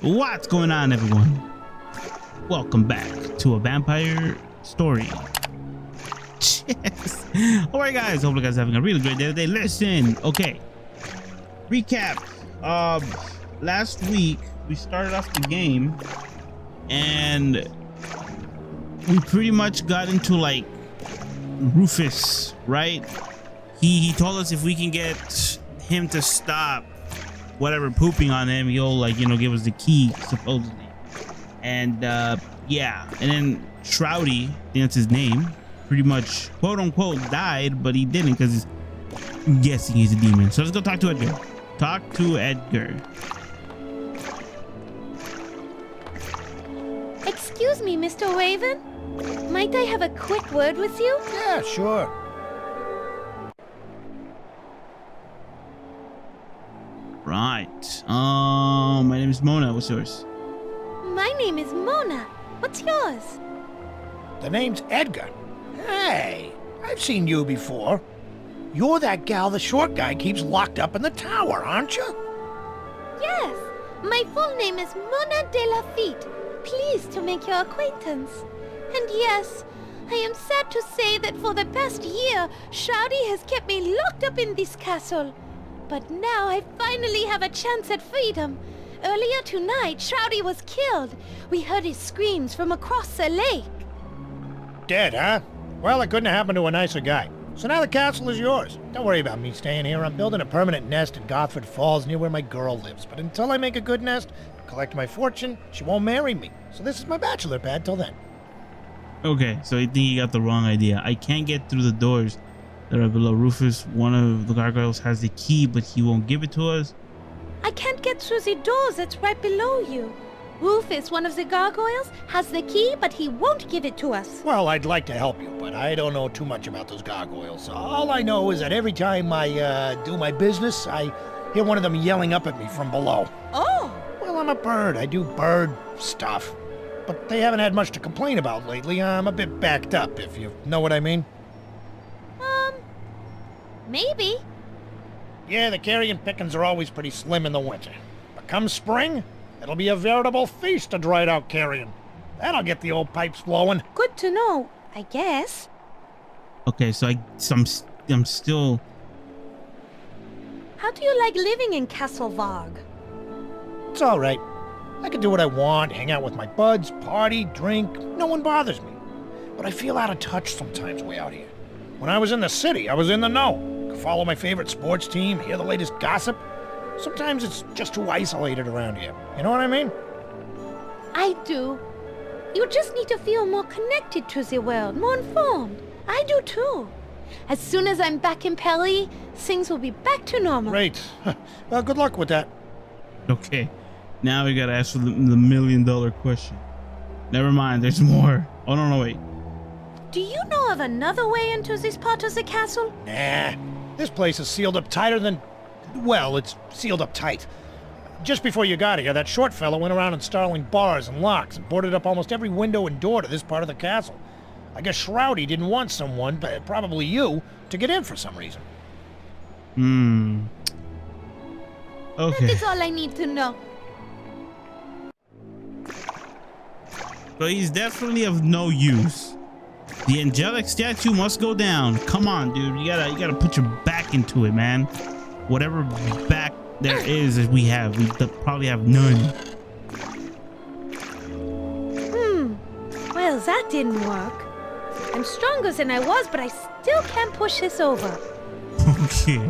What's going on, everyone? Welcome back to a vampire story. Yes. All right, guys. Hope you guys are having a really great day today. Listen, okay. Recap. Last week we started off the game, and we pretty much got into like Rufus, right? He told us if we can get him to stop whatever pooping on him, he'll give us the key, supposedly. And yeah, and then Shroudy, I think that's his name, pretty much quote unquote died, but he didn't because I'm guessing he's a demon. So let's go talk to Edgar. Talk to Edgar. Excuse me, Mr. Raven. Might I have a quick word with you? Yeah, sure. Right. My name is Mona. What's yours? My name is Mona. What's yours? The name's Edgar. Hey, I've seen you before. You're that gal the short guy keeps locked up in the tower, aren't you? Yes. My full name is Mona de Lafitte. Pleased to make your acquaintance. And yes, I am sad to say that for the past year, Shroudy has kept me locked up in this castle. But now I finally have a chance at freedom. Earlier tonight, Shroudy was killed. We heard his screams from across the lake. Dead, huh? Well, it couldn't have happened to a nicer guy. So now the castle is yours. Don't worry about me staying here. I'm building a permanent nest in Gosford Falls near where my girl lives. But until I make a good nest, collect my fortune, she won't marry me. So this is my bachelor pad till then. Okay, so I think you got the wrong idea. I can't get through the doors that are below Rufus. One of the gargoyles has the key, but he won't give it to us. I can't get through the doors that's right below you. Rufus, one of the gargoyles, has the key, but he won't give it to us. Well, I'd like to help you, but I don't know too much about those gargoyles. All I know is that every time I do my business, I hear one of them yelling up at me from below. Oh! Well, I'm a bird. I do bird stuff. But they haven't had much to complain about lately. I'm a bit backed up, if you know what I mean. Maybe. Yeah, the carrion pickings are always pretty slim in the winter. But come spring, it'll be a veritable feast of dried out carrion. That'll get the old pipes flowing. Good to know, I guess. Okay, so I'm still. How do you like living in Castle Varg? It's all right. I can do what I want, hang out with my buds, party, drink. No one bothers me. But I feel out of touch sometimes way out here. When I was in the city, I was in the know. Could follow my favorite sports team, hear the latest gossip. Sometimes it's just too isolated around here. You know what I mean? I do. You just need to feel more connected to the world, more informed. I do too. As soon as I'm back in Paris, things will be back to normal. Great. Well, good luck with that. Okay, now we gotta ask for the $1 million question. Never mind, there's more. Oh no, wait. Do you know of another way into this part of the castle? Nah. This place is sealed up tighter than... Well, it's sealed up tight. Just before you got here, that short fellow went around installing bars and locks and boarded up almost every window and door to this part of the castle. I guess Shroudy didn't want someone, but probably you, to get in for some reason. Okay. That is all I need to know. But he's definitely of no use. The angelic statue must go down. Come on, dude. You gotta put your back into it, man. Whatever back there is we have, we probably have none. Well, that didn't work. I'm stronger than I was, but I still can't push this over. Okay.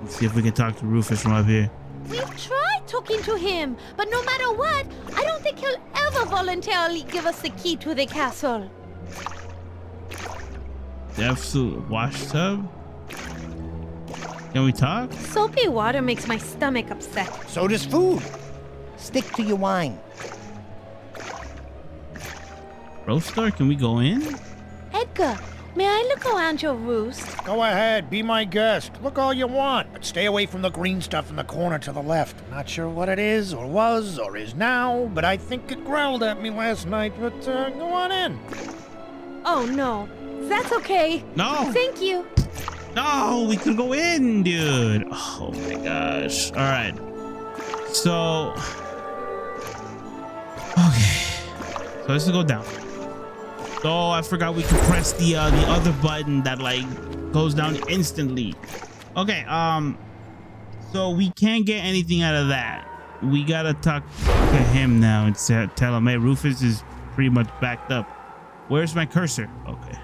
Let's see if we can talk to Rufus from up here. We've tried talking to him, but no matter what, I don't think he'll ever voluntarily give us the key to the castle. The absolute wash tub? Can we talk? Soapy water makes my stomach upset. So does food. Stick to your wine. Roaster, can we go in? Edgar, may I look around your roost? Go ahead, be my guest. Look all you want, but stay away from the green stuff in the corner to the left. Not sure what it is, or was, or is now, but I think it growled at me last night, but go on in. Oh no, that's okay. No. Thank you. No, we could go in, dude. Oh my gosh. All right. So, okay. So let's go down. Oh, I forgot we could press the other button that like goes down instantly. Okay. So we can't get anything out of that. We gotta talk to him now and tell him, hey, Rufus is pretty much backed up. Where's my cursor? Okay.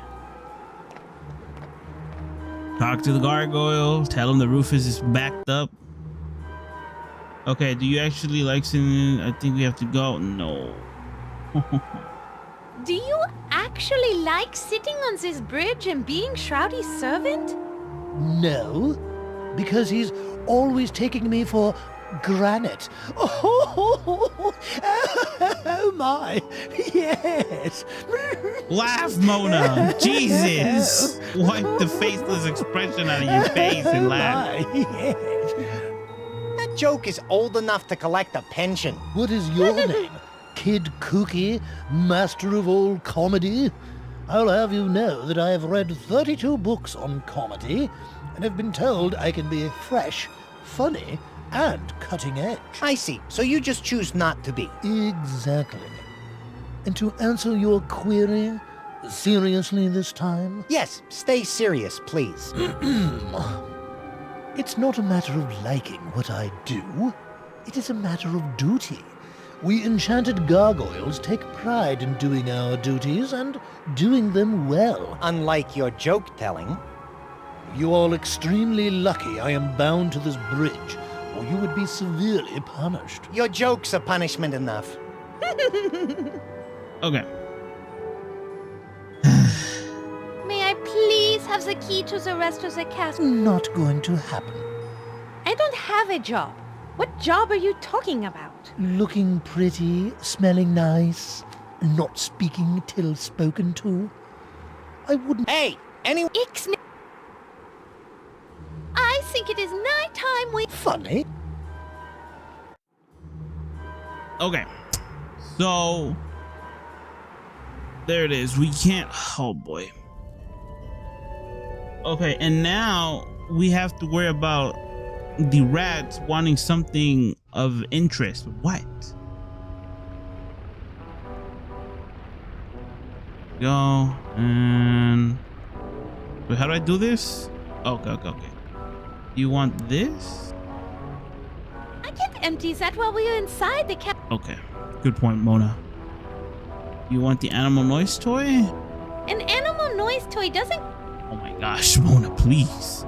Talk to the gargoyle. Tell him the Rufus is backed up. Okay, do you actually like singing? I think we have to go. No. Do you actually like sitting on this bridge and being Shroudy's servant? No, because he's always taking me for granite. Oh my, yes. Laugh, Mona. Jesus. Wipe the faceless expression out of your face and laugh. Yes. That joke is old enough to collect a pension. What is your name? Kid Kooky, master of all comedy? I'll have you know that I have read 32 books on comedy and have been told I can be fresh, funny, and cutting edge. I see. So you just choose not to be. Exactly. And to answer your query, seriously this time? Yes, stay serious, please. It's not a matter of liking what I do. It is a matter of duty. We enchanted gargoyles take pride in doing our duties and doing them well. Unlike your joke-telling. You are extremely lucky I am bound to this bridge, or you would be severely punished. Your jokes are punishment enough. Okay. May I please have the key to the rest of the castle? Not going to happen. I don't have a job. What job are you talking about? Looking pretty, smelling nice, not speaking till spoken to. I wouldn't... Hey, any... Ixnay. I think it is night time we... Funny. Okay. So there it is. We can't. Oh boy. Okay, and now we have to worry about the rats wanting something of interest. What? Go and wait, how do I do this? Okay. You want this? I can't empty that while we are inside the cap. Okay, good point, Mona. You want the animal noise toy? An animal noise toy doesn't... Oh my gosh, Mona, please.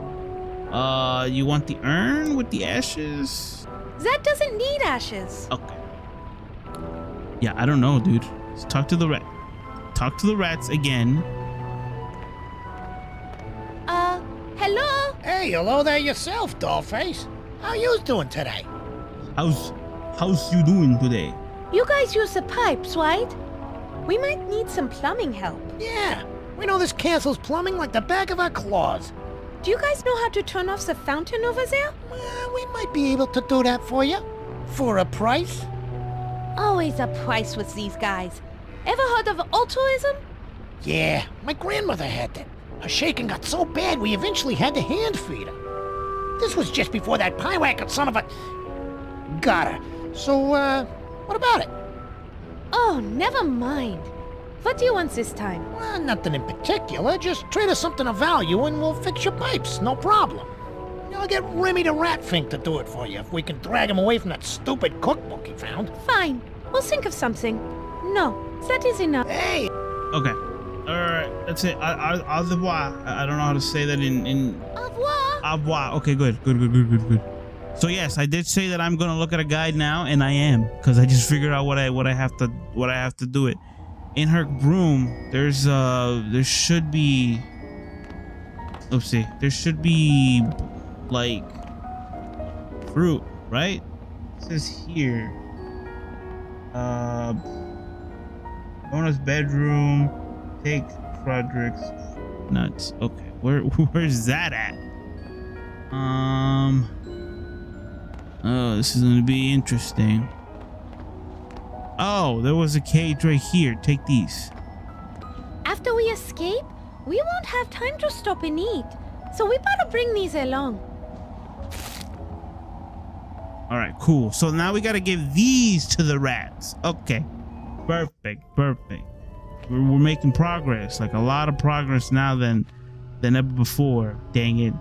You want the urn with the ashes? That doesn't need ashes. Okay. Yeah, I don't know, dude. Let's talk to the rat. Talk to the rats again. Hello? Hey, hello there yourself, dollface. How you doing today? How's you doing today? You guys use the pipes, right? We might need some plumbing help. Yeah, we know this castle's plumbing like the back of our claws. Do you guys know how to turn off the fountain over there? We might be able to do that for you. For a price? Always a price with these guys. Ever heard of altruism? Yeah, my grandmother had that. Her shaking got so bad we eventually had to hand feed her. This was just before that pie-whacker son of a... got her. So, what about it? Oh, never mind. What do you want this time? Well, nothing in particular. Just trade us something of value and we'll fix your pipes. No problem. I'll get Remy the Ratfink to do it for you if we can drag him away from that stupid cookbook he found. Fine. We'll think of something. No, that is enough. Hey! Okay. Alright, that's it. Au revoir. I don't know how to say that in... Au revoir. Au revoir. Okay, good. So yes, I did say that I'm gonna look at a guide now, and I am, because I just figured out what I have to do it. In her room, there should be... Let's see. There should be, like, fruit, right? It says here. Mona's bedroom. Take Frederick's nuts. Okay, where's that at? Oh, this is gonna be interesting. Oh, there was a cage right here. Take these. After we escape, we won't have time to stop and eat. so we better bring these along. All right, cool. So now we got to give these to the rats. Okay, perfect. We're making progress, like a lot of progress now than ever before. Dang it.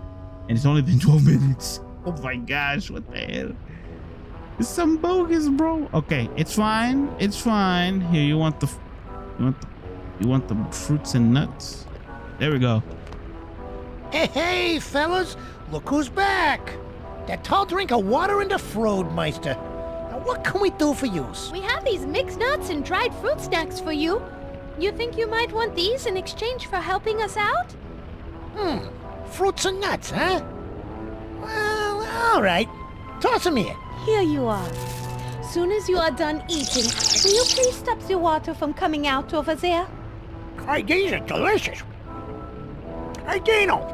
And it's only been 12 minutes. Oh my gosh, what the hell? It's some bogus, bro. Okay, it's fine. Here, you want the fruits and nuts? There we go. Hey, fellas, look who's back. That tall drink of water and the fruit, Meister. Now, what can we do for yous? We have these mixed nuts and dried fruit snacks for you. You think you might want these in exchange for helping us out? Fruits and nuts, huh? Well, all right. Toss them here. Here you are. Soon as you are done eating, will you please stop the water from coming out over there? Hey, these are delicious. Hey, Dino.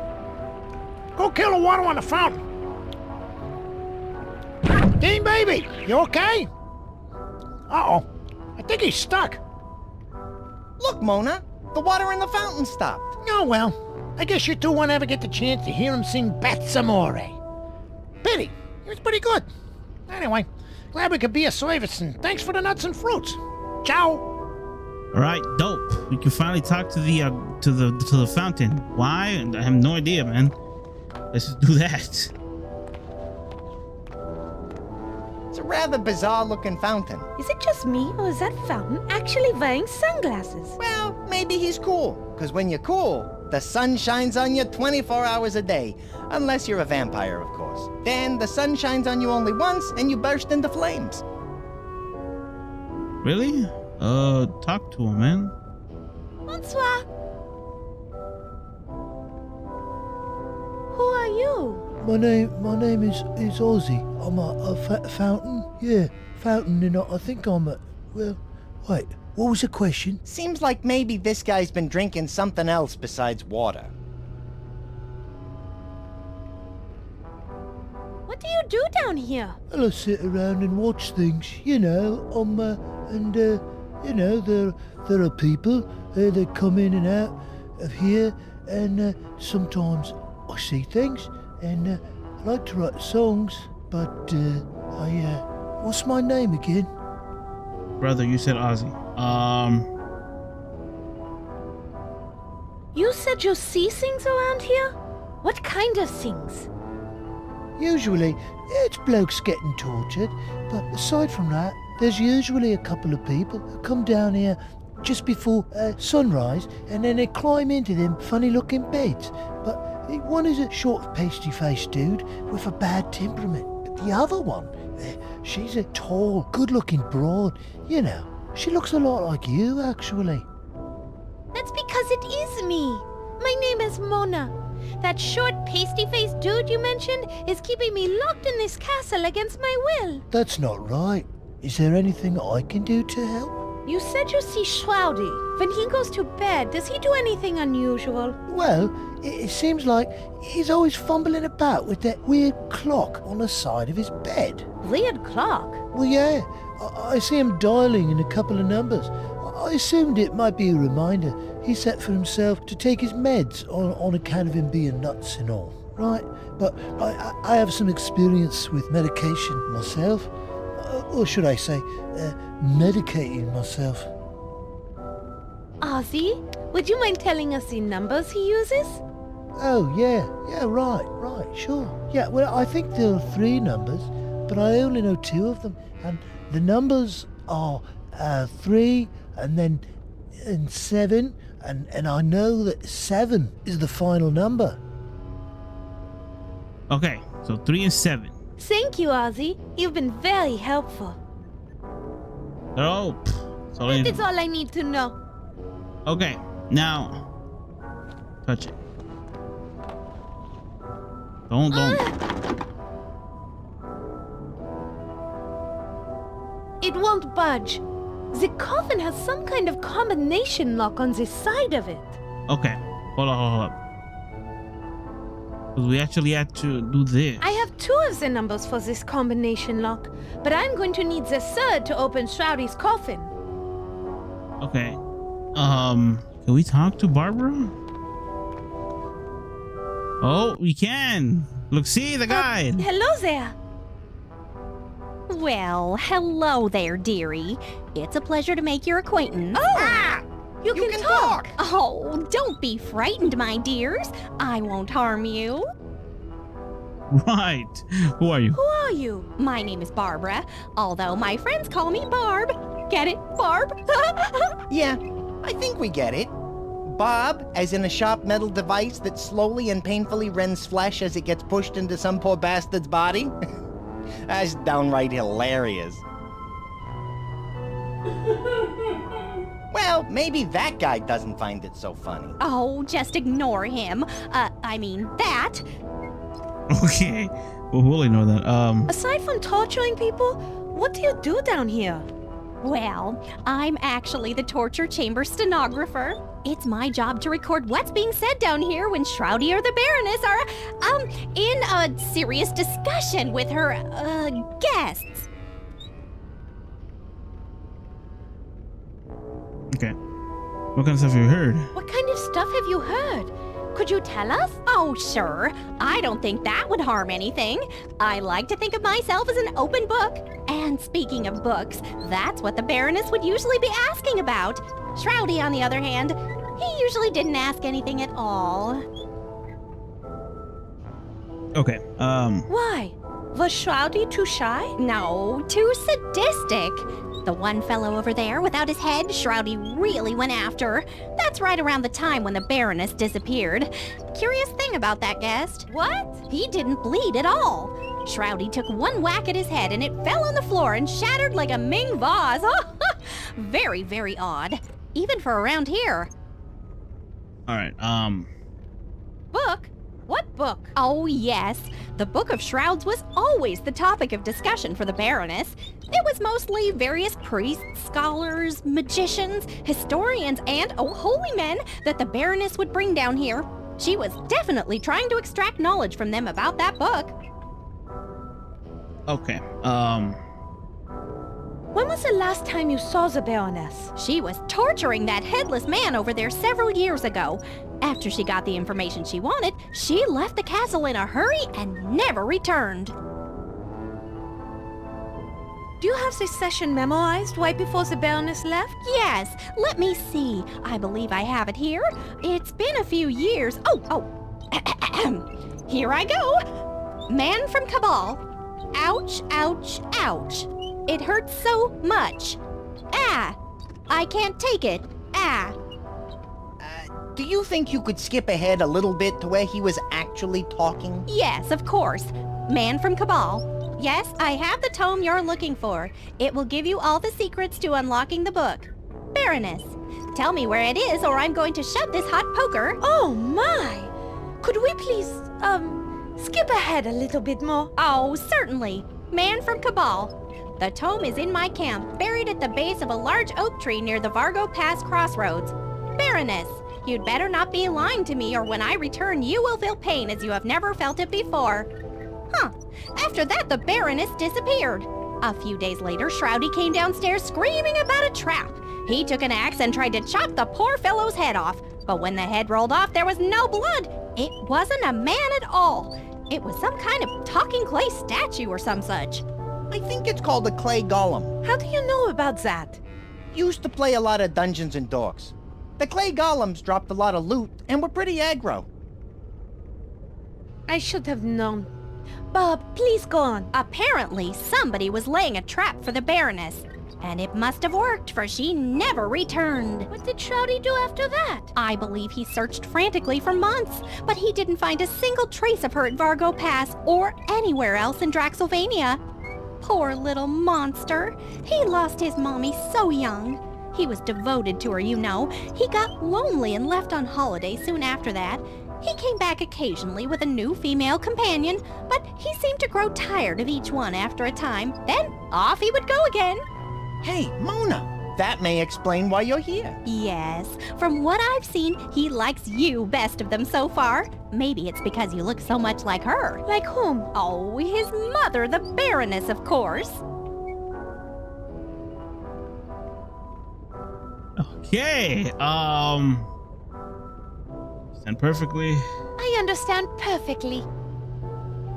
Go kill the water on the fountain. Dean, baby, you okay? Uh-oh. I think he's stuck. Look, Mona, the water in the fountain stopped. Oh, well. I guess you two won't ever get the chance to hear him sing Bats Amore. Pity. He was pretty good. Anyway, glad we could be of service, and thanks for the nuts and fruits. Ciao. All right, dope. We can finally talk to the fountain. Why? I have no idea, man. Let's just do that. It's a rather bizarre-looking fountain. Is it just me, or is that fountain actually wearing sunglasses? Well, maybe he's cool. Because when you're cool, the sun shines on you 24 hours a day. Unless you're a vampire, of course. Then the sun shines on you only once, and you burst into flames. Really? Talk to him, man. Bonsoir. Who are you? My name is Ozzy. I'm a fountain. Yeah, fountain, and I think I'm a... Well, wait, what was the question? Seems like maybe this guy's been drinking something else besides water. What do you do down here? Well, I sit around and watch things, you know, you know, there are people that come in and out of here, and sometimes I see things, and I like to write songs, but what's my name again? Brother, you said Ozzy. You said you see things around here? What kind of things? Usually, it's blokes getting tortured, but aside from that, there's usually a couple of people who come down here just before sunrise, and then they climb into them funny-looking beds. But one is a short, pasty-faced dude with a bad temperament. But the other one, she's a tall, good-looking broad. You know, she looks a lot like you, actually. That's because it is me. My name is Mona. That short, pasty-faced dude you mentioned is keeping me locked in this castle against my will. That's not right. Is there anything I can do to help? You said you see Shroudy. When he goes to bed, does he do anything unusual? Well, it seems like he's always fumbling about with that weird clock on the side of his bed. Weird clock? Well, yeah. I see him dialing in a couple of numbers. I assumed it might be a reminder he set for himself to take his meds on account of him being nuts and all, right? But I have some experience with medication myself. Or should I say, medicating myself. Ozzy, would you mind telling us the numbers he uses? Oh, yeah, right, sure. Yeah, well, I think there are 3 numbers, but I only know 2 of them. And the numbers are 3 and 7, and I know that 7 is the final number. Okay, so 3 and 7. Thank you, Ozzy. You've been very helpful. Oh, That's all I need to know. Okay, now touch it. Don't. It won't budge. The coffin has some kind of combination lock on the side of it. Okay, hold up. Because we actually had to do this. I have 2 of the numbers for this combination lock, but I'm going to need the 3rd to open Shroudy's coffin. Okay. Can we talk to Barbara? Oh, we can. Look, see the guide. Hello there. Well, hello there, dearie. It's a pleasure to make your acquaintance. Oh! You can talk. Oh, don't be frightened, my dears. I won't harm you. Right. Who are you? Who are you? My name is Barbara, although my friends call me Barb. Get it, Barb? Yeah, I think we get it. Bob, as in a sharp metal device that slowly and painfully rends flesh as it gets pushed into some poor bastard's body? That's downright hilarious. Well, maybe that guy doesn't find it so funny. Oh, just ignore him. I mean that. Okay. Well, we'll ignore that. Aside from torturing people, what do you do down here? Well, I'm actually the torture chamber stenographer. It's my job to record what's being said down here when Shroudy or the Baroness are, in a serious discussion with her, guests. Okay. What kind of stuff have you heard? What kind of stuff have you heard? Could you tell us? Oh, sure. I don't think that would harm anything. I like to think of myself as an open book. And speaking of books, that's what the Baroness would usually be asking about. Shroudy, on the other hand, he usually didn't ask anything at all. Okay. Why? Was Shroudy too shy? No, too sadistic. The one fellow over there without his head, Shroudy really went after. That's right around the time when the Baroness disappeared. Curious thing about that guest. What? He didn't bleed at all. Shroudy took one whack at his head and it fell on the floor and shattered like a Ming vase. Very, very odd. Even for around here. All right. Book? What book? Oh, yes. The Book of Shrouds was always the topic of discussion for the Baroness. It was mostly various priests, scholars, magicians, historians, and, holy men that the Baroness would bring down here. She was definitely trying to extract knowledge from them about that book. Okay. When was the last time you saw the Baroness? She was torturing that headless man over there several years ago. After she got the information she wanted, she left the castle in a hurry and never returned. Do you have this session memorized right before the Baroness left? Yes, let me see. I believe I have it here. It's been a few years. Here I go. Man from Cabal. Ouch, ouch, ouch. It hurts so much. Ah, I can't take it. Ah. Do you think you could skip ahead a little bit to where he was actually talking? Yes, of course. Man from Cabal. Yes, I have the tome you're looking for. It will give you all the secrets to unlocking the book. Baroness, tell me where it is or I'm going to shove this hot poker. Oh my! Could we please, skip ahead a little bit more? Oh, certainly. Man from Cabal. The tome is in my camp, buried at the base of a large oak tree near the Vargo Pass crossroads. Baroness, you'd better not be lying to me or when I return you will feel pain as you have never felt it before. After that, the Baroness disappeared. A few days later, Shroudy came downstairs screaming about a trap. He took an axe and tried to chop the poor fellow's head off. But when the head rolled off, there was no blood. It wasn't a man at all. It was some kind of talking clay statue or some such. I think it's called a clay golem. How do you know about that? Used to play a lot of Dungeons and Dorks. The clay golems dropped a lot of loot and were pretty aggro. I should have known. Bob, please go on. Apparently, somebody was laying a trap for the Baroness. And it must have worked, for she never returned. What did Shroudy do after that? I believe he searched frantically for months, but he didn't find a single trace of her at Vargo Pass or anywhere else in Draxylvania. Poor little monster. He lost his mommy so young. He was devoted to her, you know. He got lonely and left on holiday soon after that. He came back occasionally with a new female companion, but he seemed to grow tired of each one after a time. Then off he would go again. Hey, Mona, that may explain why you're here. Yes, from what I've seen, he likes you best of them so far. Maybe it's because you look so much like her. Like whom? Oh, his mother, the Baroness, of course. Okay. Stand perfectly. I understand perfectly.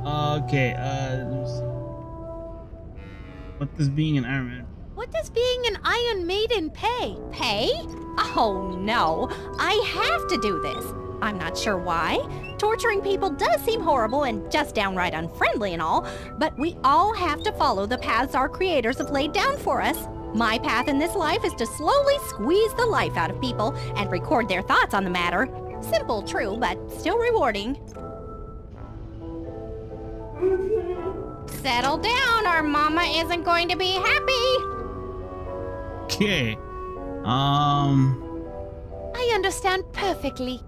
Okay, let me see. What does being an Iron Man? What does being an Iron Maiden pay? Pay? Oh no, I have to do this. I'm not sure why. Torturing people does seem horrible and just downright unfriendly and all, but we all have to follow the paths our creators have laid down for us. My path in this life is to slowly squeeze the life out of people and record their thoughts on the matter. Simple, true, but still rewarding. Settle down, or Mama isn't going to be happy. Okay. I understand perfectly.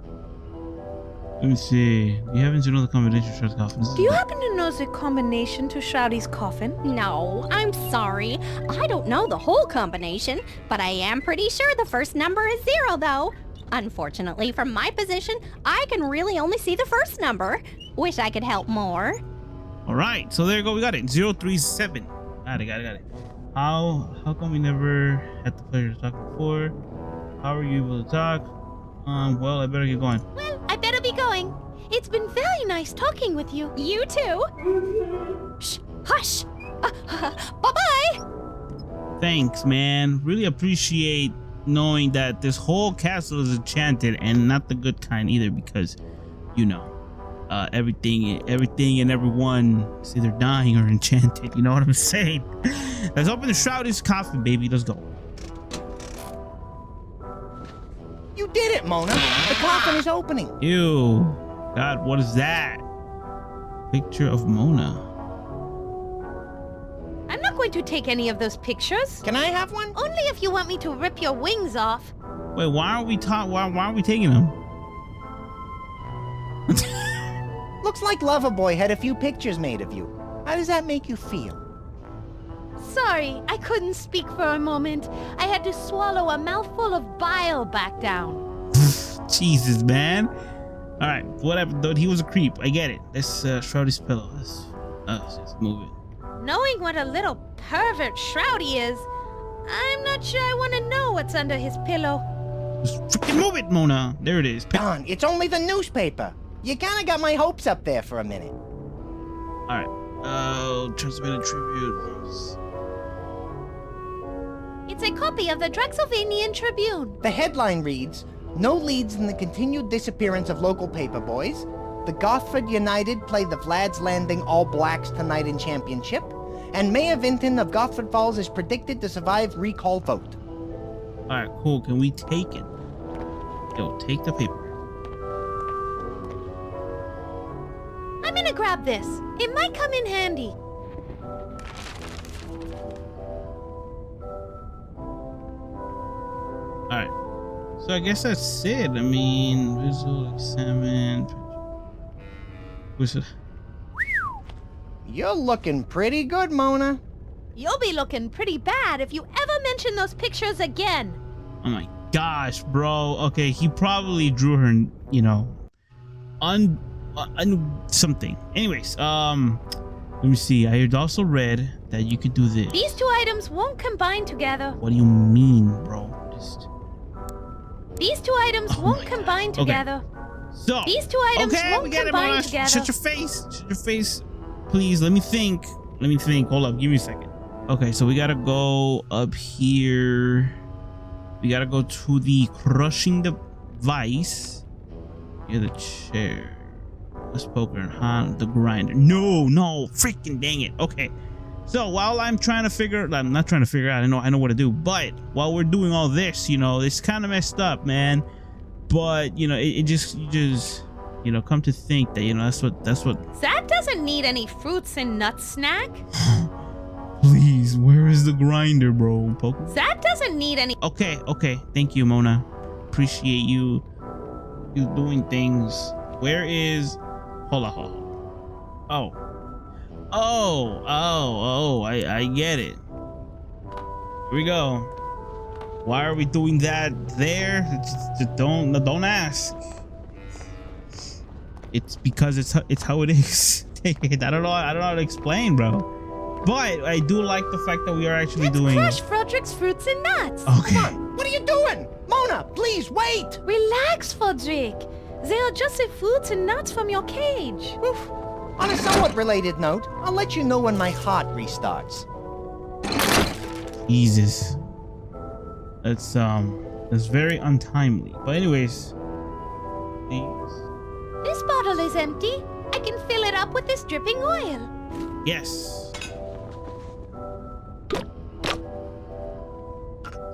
Let me see. Do you happen to know the combination of Shroud's coffin? Do you happen to know the combination to Shroudy's coffin? No, I'm sorry. I don't know the whole combination, but I am pretty sure the first number is 0, though. Unfortunately, from my position, I can really only see the first number. Wish I could help more. All right, so there you go. We got it. 037. Got it. How come we never had the pleasure to talk before? How are you able to talk? Well, I better get going. Well, I better be going. It's been very nice talking with you. You too. Shh, hush. Bye-bye. Thanks, man. Really appreciate knowing that this whole castle is enchanted and not the good kind either, because, you know, everything and everyone is either dying or enchanted. You know what I'm saying? Let's open the Shroud's coffin, baby. Let's go. You did it, Mona. The coffin is opening. Ew. God, what is that? Picture of Mona. I'm not going to take any of those pictures. Can I have one? Only if you want me to rip your wings off. Wait, why aren't we why are we taking them? Looks like Loverboy had a few pictures made of you. How does that make you feel? Sorry, I couldn't speak for a moment. I had to swallow a mouthful of bile back down. Jesus, man. All right, whatever, dude. He was a creep. I get it. Let's shroud his pillow. Let's just move it. Knowing what a little pervert Shroudy is, I'm not sure I want to know what's under his pillow. Just freaking move it, Mona. There it is. Don, it's only the newspaper. You kind of got my hopes up there for a minute. All right. Transmitted tribute. It's a copy of the Draxylvanian Tribune. The headline reads, "No leads in the continued disappearance of local paper boys. The Gothford United play the Vlad's Landing All Blacks tonight in championship. And Mayor Vinton of Gothford Falls is predicted to survive recall vote." All right, cool. Can we take it? Yo, take the paper. I'm gonna grab this. It might come in handy. All right. So I guess that's it. I mean, visual examine. You're looking pretty good, Mona. You'll be looking pretty bad if you ever mention those pictures again. Oh my gosh, bro. Okay, he probably drew her, you know, on something. Anyways, let me see. I had also read that you could do this. These two items won't combine together. What do you mean, bro? These two items won't combine together. So these two items won't combine together. Shut your face. Shut your face. Please, let me think. Hold up. Give me a second. Okay, so we gotta go up here. We gotta go to the crushing device. Here's the chair. Let's poker and hand the grinder. No, freaking dang it. Okay. So while I'm not trying to figure out, I know what to do, but while we're doing all this, you know, it's kind of messed up, man. But you know, you just you know, come to think that, you know, that's what Zad doesn't need any fruits and nuts snack. Please, where is the grinder, bro? Poker? Zad doesn't need any. Okay. Thank you, Mona. Appreciate you doing things. Where is? Hold on. Oh, I get it. Here we go. Why are we doing that there? Just don't ask. It's because it's how it is. I don't know how to explain, bro. But I do like the fact that we are actually doing. Let's crush Frodrick's fruits and nuts. Okay. Come on, what are you doing? Mona, please wait. Relax, Frodrick. They are just the fruits and nuts from your cage. Oof. On a somewhat related note, I'll let you know when my heart restarts. Jesus. That's very untimely. But anyways, these. This bottle is empty. I can fill it up with this dripping oil. Yes.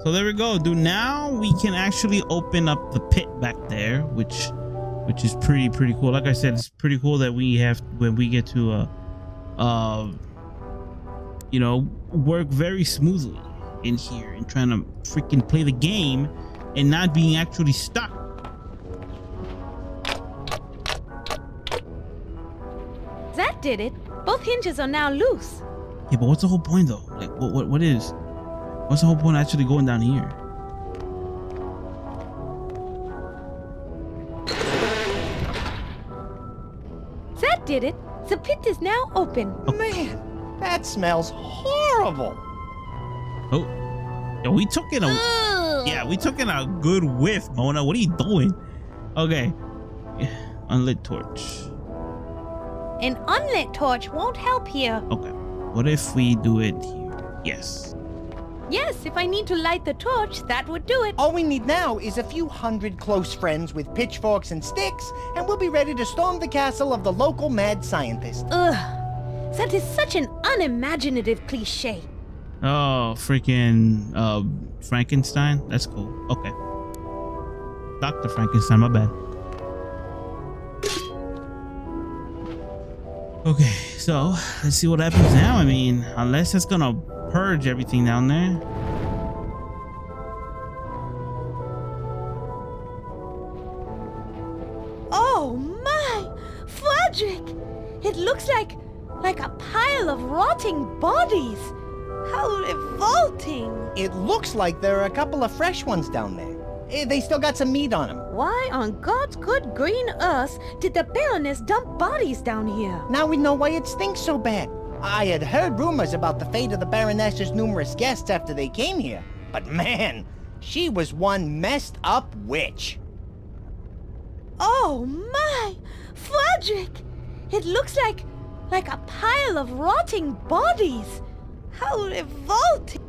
So there we go, dude. Now we can actually open up the pit back there, which is pretty cool. Like I said, it's pretty cool that we have when we get to you know, work very smoothly in here and trying to freaking play the game and not being actually stuck. That did it. Both hinges are now loose. Yeah, but what's the whole point though? Like what's the whole point of actually going down here? That did it. The pit is now open. Man, that smells horrible. Oh, yeah, we took in a good whiff, Mona. What are you doing? Okay, unlit torch. An unlit torch won't help here. Okay, what if we do it here? Yes. Yes, if I need to light the torch, that would do it. All we need now is a few hundred close friends with pitchforks and sticks, and we'll be ready to storm the castle of the local mad scientist. Ugh, that is such an unimaginative cliche. Oh, freaking Frankenstein. That's cool. Okay, Dr. Frankenstein. My bad. Okay, so let's see what happens now. I mean, unless it's gonna purge everything down there. Oh my! Frederick! It looks like a pile of rotting bodies. How revolting! It looks like there are a couple of fresh ones down there. They still got some meat on them. Why on God's good green earth did the Baroness dump bodies down here? Now we know why it stinks so bad. I had heard rumors about the fate of the Baroness's numerous guests after they came here. But man, she was one messed up witch. Oh my! Frederick! It looks like a pile of rotting bodies. How revolting!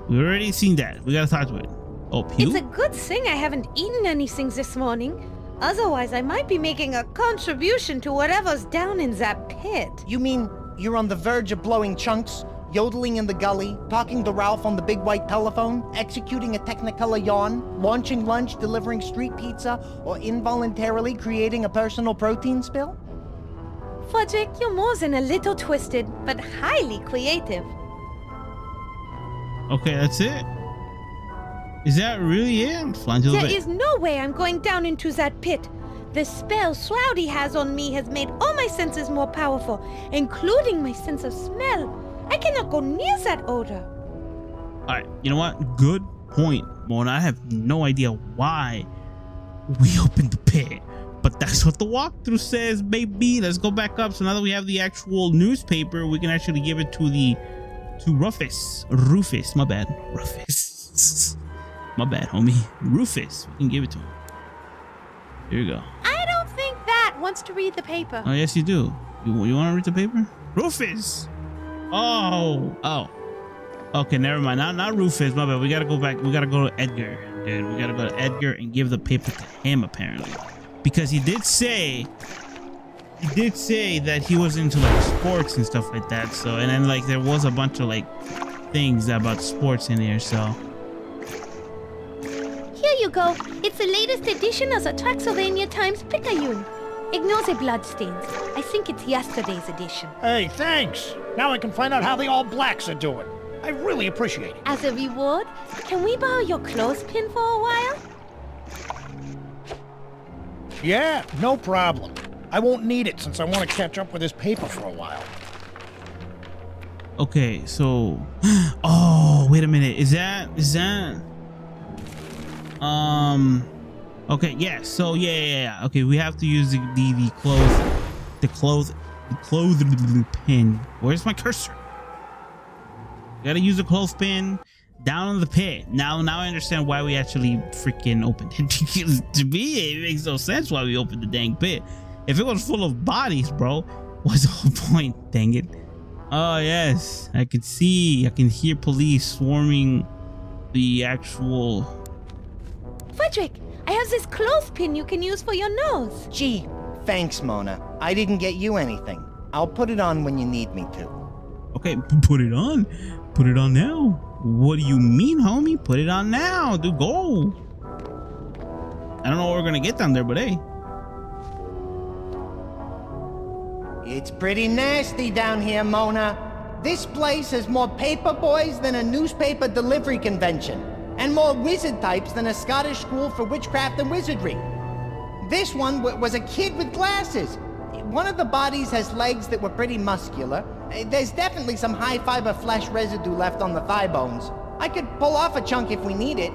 We already seen that. We gotta talk to it. Oh, pew? It's a good thing I haven't eaten anything this morning. Otherwise, I might be making a contribution to whatever's down in that pit. You mean you're on the verge of blowing chunks, yodeling in the gully, talking to Ralph on the big white telephone, executing a Technicolor yawn, launching lunch, delivering street pizza, or involuntarily creating a personal protein spill? Frederick, you're more than a little twisted, but highly creative. Okay, that's it. Is that really it? I'm flying to the There bit. is no way I'm going down into that pit. The spell Shroudy has on me has made all my senses more powerful, including my sense of smell. I cannot go near that odor. Alright, you know what? Good point, Mona. I have no idea why we opened the pit, but that's what the walkthrough says, baby. Let's go back up. So now that we have the actual newspaper, we can actually give it to Rufus. My bad. Rufus. My bad, homie. Rufus. We can give it to him. Here you go. I don't think that wants to read the paper. Oh, yes, you do. You want to read the paper? Rufus. Oh. Okay, never mind. Not Rufus. My bad. We gotta go back. We gotta go to Edgar, dude. We gotta go to Edgar and give the paper to him, apparently, because he did say that he was into like sports and stuff like that. So, and then like there was a bunch of like things about sports in here. So Here you go. It's the latest edition of the Traxylvania Times Picayune. Ignore the bloodstains. I think it's yesterday's edition. Hey, thanks. Now I can find out how the All Blacks are doing. I really appreciate it. As a reward, can we borrow your clothespin for a while? Yeah, no problem. I won't need it since I want to catch up with this paper for a while. okay, so oh, wait a minute. Is that okay, yeah. So yeah. Okay, we have to use the clothespin. Where's my cursor? Gotta use a clothespin down in the pit. Now I understand why we actually freaking opened it. Because to me, it makes no sense why we opened the dang pit. If it was full of bodies, bro, what's the whole point? Dang it. Oh, yes. I can hear police swarming the actual... Frederick, I have this clothespin you can use for your nose. Gee, thanks, Mona. I didn't get you anything. I'll put it on when you need me to. Okay, put it on. Put it on now. What do you mean, homie? Put it on now. Dude, go. I don't know what we're gonna get down there, but hey. It's pretty nasty down here, Mona. This place has more paper boys than a newspaper delivery convention, and more wizard types than a Scottish school for witchcraft and wizardry. This one was a kid with glasses. One of the bodies has legs that were pretty muscular. There's definitely some high-fiber flesh residue left on the thigh bones. I could pull off a chunk if we need it.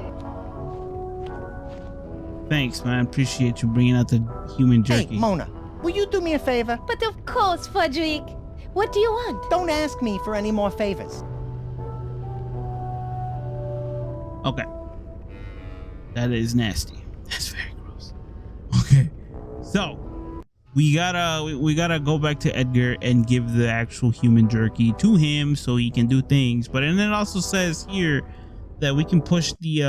Thanks, man. Appreciate you bringing out the human jerky. Hey, Mona, will you do me a favor? But of course, Frederick. What do you want? Don't ask me for any more favors. Okay. That is nasty. That's very gross. Okay. So we gotta go back to Edgar and give the actual human jerky to him so he can do things. But and it also says here that we can push the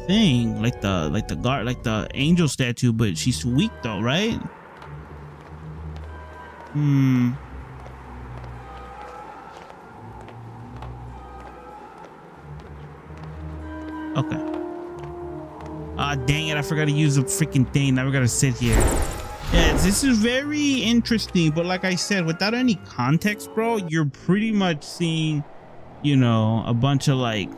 thing like the angel statue, but she's weak though, right? Okay. Ah, dang it, I forgot to use the freaking thing. Now we gotta sit here. Yeah, this is very interesting, but like I said, without any context, bro, you're pretty much seeing, you know, a bunch of like,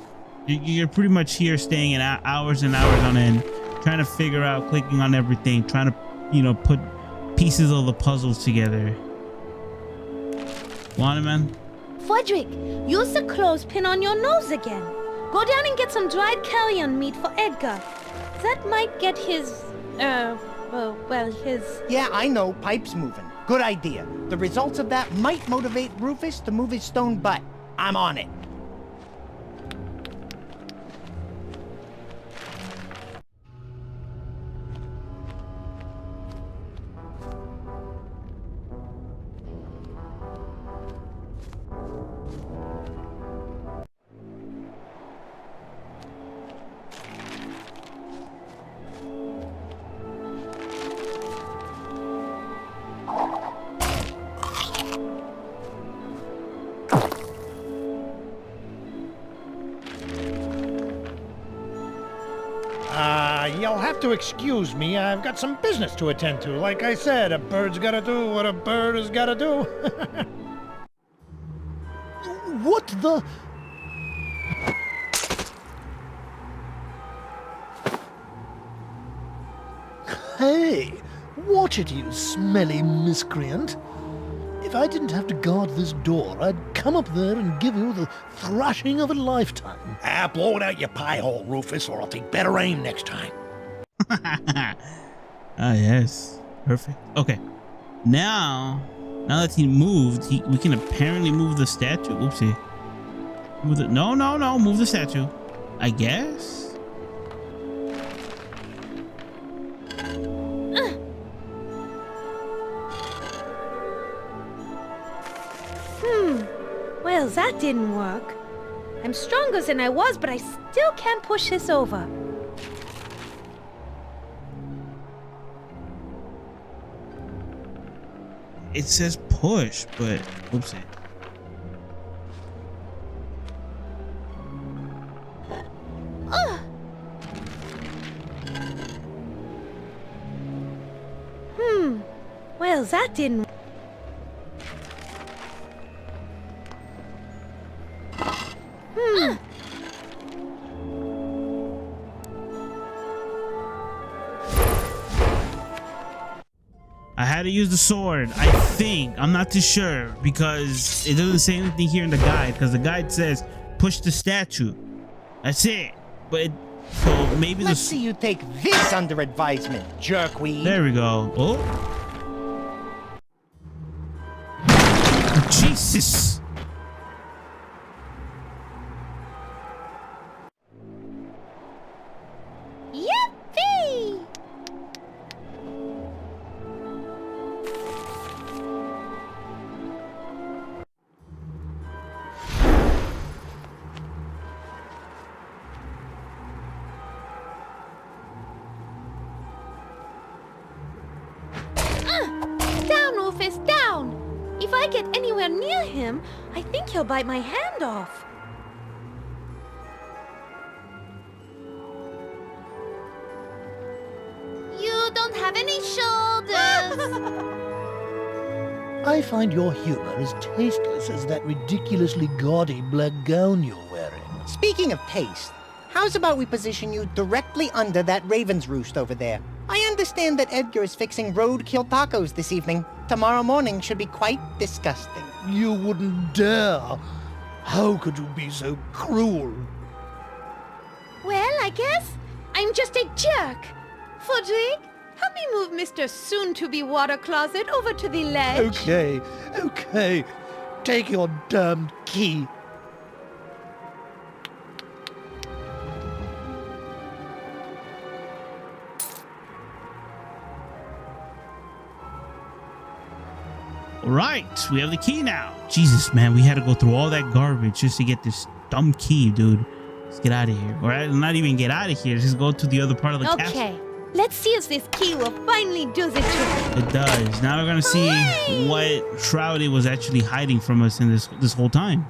you're pretty much here staying in hours and hours on end, trying to figure out, clicking on everything, trying to, you know, put pieces of the puzzles together. Want it, man? Frederick, use the clothespin on your nose again. Go down and get some dried carrion meat for Edgar. That might get his, his... Yeah, I know, pipe's moving. Good idea. The results of that might motivate Rufus to move his stone butt. I'm on it. You'll have to excuse me. I've got some business to attend to. Like I said, a bird's gotta do what a bird has gotta do. What the? Hey, watch it, you smelly miscreant. If I didn't have to guard this door, I'd come up there and give you the thrashing of a lifetime. Blow it out your pie hole, Rufus, or I'll take better aim next time. Ah, yes. Perfect. Okay. Now that he moved, we can apparently move the statue. Oopsie. Move it. No. Move the statue. I guess. Well, that didn't work. I'm stronger than I was, but I still can't push this over. It says push, but oopsie. Well, that didn't... I had to use the sword, I think. I'm not too sure because it doesn't say anything here in the guide, because the guide says push the statue. That's it. But so maybe Let's see you take this under advisement, jerkweed. There we go. Oh. Jesus. If I get anywhere near him, I think he'll bite my hand off. You don't have any shoulders. I find your humor as tasteless as that ridiculously gaudy black gown you're wearing. Speaking of taste, how's about we position you directly under that raven's roost over there? I understand that Edgar is fixing roadkill tacos this evening. Tomorrow morning should be quite disgusting. You wouldn't dare. How could you be so cruel? Well, I guess I'm just a jerk. Fudrick, help me move Mr. Soon-to-be water closet over to the ledge. Okay. Take your damned key. All right, we have the key now. Jesus, man, we had to go through all that garbage just to get this dumb key, dude. Let's get out of here. Or not even get out of here. Just go to the other part of the castle. Okay, let's see if this key will finally do the trick. It does. Now we're gonna see what Shroudy was actually hiding from us in this whole time.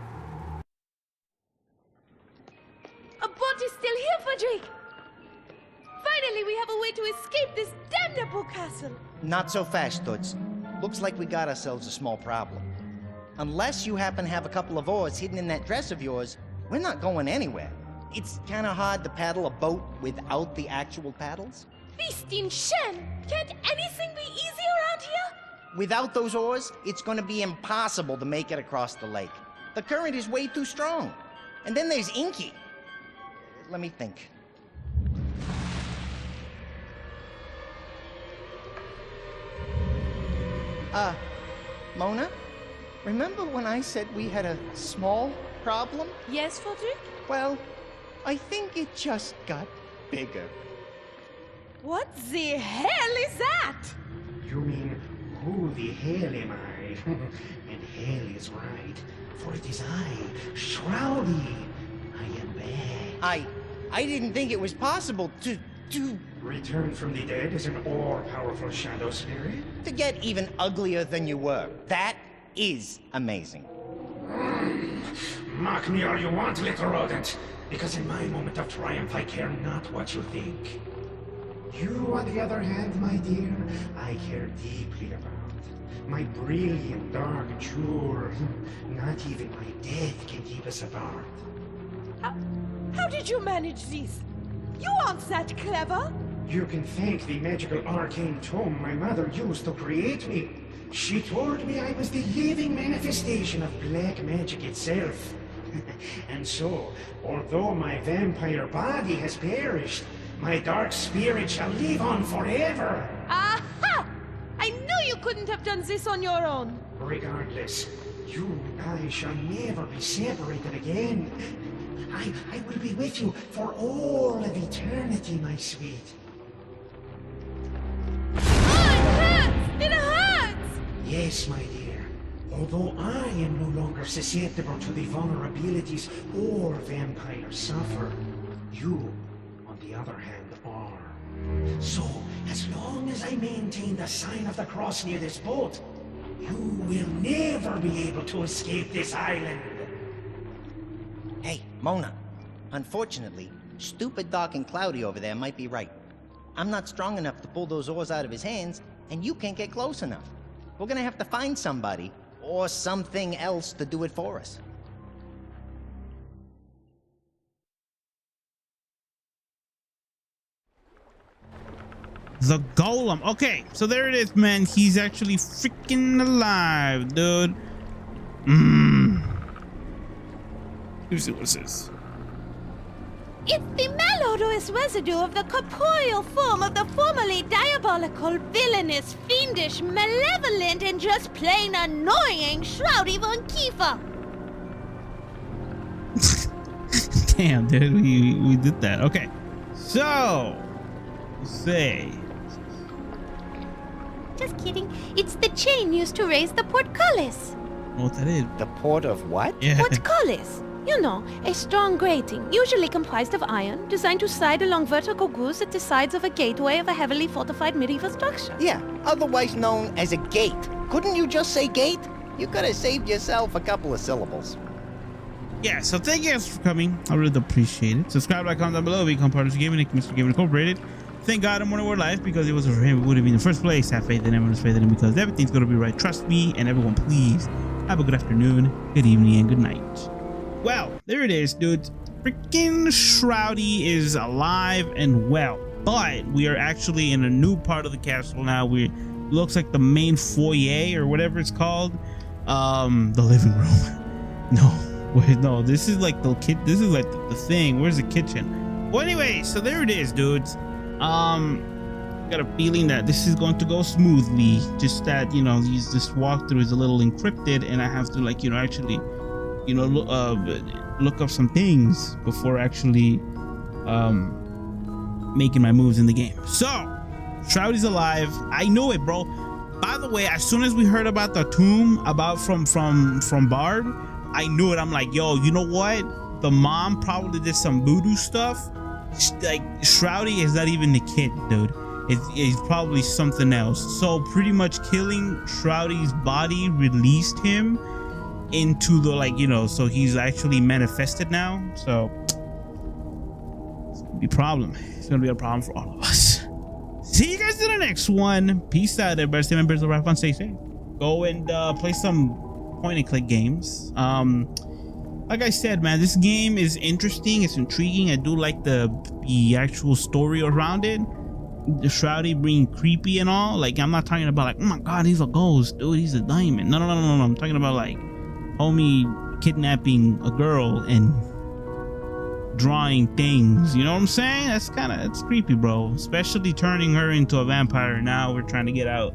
A boat is still here, Fudrick. Finally, we have a way to escape this damnable castle. Not so fast, Toots. Looks like we got ourselves a small problem. Unless you happen to have a couple of oars hidden in that dress of yours, we're not going anywhere. It's kind of hard to paddle a boat without the actual paddles. Beast in Shen! Can't anything be easy around here? Without those oars, it's going to be impossible to make it across the lake. The current is way too strong. And then there's Inky. Let me think. Mona? Remember when I said we had a small problem? Yes, Fudrick? Well, I think it just got bigger. What the hell is that? You mean, who the hell am I? And hell is right, for it is I, Shroudy. I am back. I didn't think it was possible to Return from the dead as an all-powerful shadow spirit? get even uglier than you were. That is amazing. Mock me all you want, little rodent, because in my moment of triumph I care not what you think. You, on the other hand, my dear, I care deeply about. My brilliant dark jewel. Not even my death can keep us apart. How did you manage this? You aren't that clever. You can thank the magical arcane tome my mother used to create me. She told me I was the living manifestation of black magic itself. And so, although my vampire body has perished, my dark spirit shall live on forever. Aha! I knew you couldn't have done this on your own. Regardless, you and I shall never be separated again. I will be with you for all of eternity, my sweet. It hurts! Yes, my dear. Although I am no longer susceptible to the vulnerabilities all vampires suffer, you, on the other hand, are. So, as long as I maintain the sign of the cross near this boat, you will never be able to escape this island. Hey, Mona. Unfortunately, stupid Doc and Cloudy over there might be right. I'm not strong enough to pull those oars out of his hands, and you can't get close enough. We're gonna have to find somebody, or something else to do it for us. The golem. Okay, so there it is, man. He's actually freaking alive, dude. Let's see what's this. It's the malodorous residue of the corporeal form of the formerly diabolical, villainous, fiendish, malevolent, and just plain annoying Shroudy von Kiefer. Damn, dude, we did that. Okay, so let's see. Just kidding. It's the chain used to raise the portcullis. What that is? The port of what? Yeah. Portcullis. You know, a strong grating, usually comprised of iron, designed to slide along vertical grooves at the sides of a gateway of a heavily fortified medieval structure. Yeah, otherwise known as a gate. Couldn't you just say gate? You could have saved yourself a couple of syllables. Yeah, so thank you guys for coming. I really appreciate it. Subscribe, like, comment down below. Become part of the gaming, Mr. Gaming Incorporated. Thank God I'm more life, because it wasn't for him, it would have been in the first place. Have faith in him, faith in him, because everything's gonna be right. Trust me, and everyone, please have a good afternoon, good evening, and good night. Well, there it is, dude. Freaking Shroudy is alive and well, but we are actually in a new part of the castle now. We looks like the main foyer or whatever it's called. The living room. No, this is like the kid. This is like the thing. Where's the kitchen? Well, anyway, so there it is, dudes. Got a feeling that this is going to go smoothly. Just that, you know, this walkthrough is a little encrypted, and I have to, like, you know, actually, you know, look up some things before actually making my moves in the game. So Shroudy's alive. I know it, bro. By the way, as soon as we heard about the tomb from Barb, I knew it. I'm like, yo, you know what? The mom probably did some voodoo stuff. Like, Shroudy is not even the kid, dude. It's probably something else. So pretty much killing Shroudy's body released him into the, like, you know, so he's actually manifested now. So it's gonna be a problem. It's gonna be a problem for all of us. See you guys in the next one. Peace out, everybody. Stay members of Rap, stay safe. Go and play some point and click games. Like I said, man, this game is interesting. It's intriguing. I do like the actual story around it. The Shroudy being creepy and all. Like, I'm not talking about like, oh my god, he's a ghost, dude, he's a diamond. No. I'm talking about like homie kidnapping a girl and drawing things. You know what I'm saying? It's creepy, bro. Especially turning her into a vampire. Now we're trying to get out.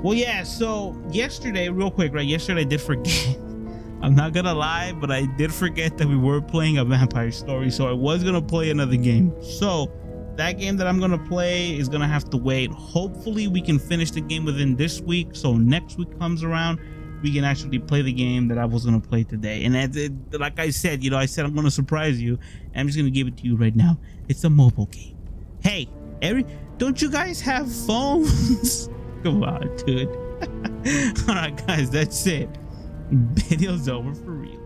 Well, yeah. So yesterday, real quick, right? Yesterday I did forget. I'm not gonna lie, but I did forget that we were playing a vampire story. So I was gonna play another game. So that game that I'm gonna play is gonna have to wait. Hopefully we can finish the game within this week, so next week comes around, we can actually play the game that I was gonna play today. And like I said, you know, I said I'm gonna surprise you, and I'm just gonna give it to you right now. It's a mobile game. Hey, don't you guys have phones? Come on, dude. All right, guys, that's it. Video's over for real.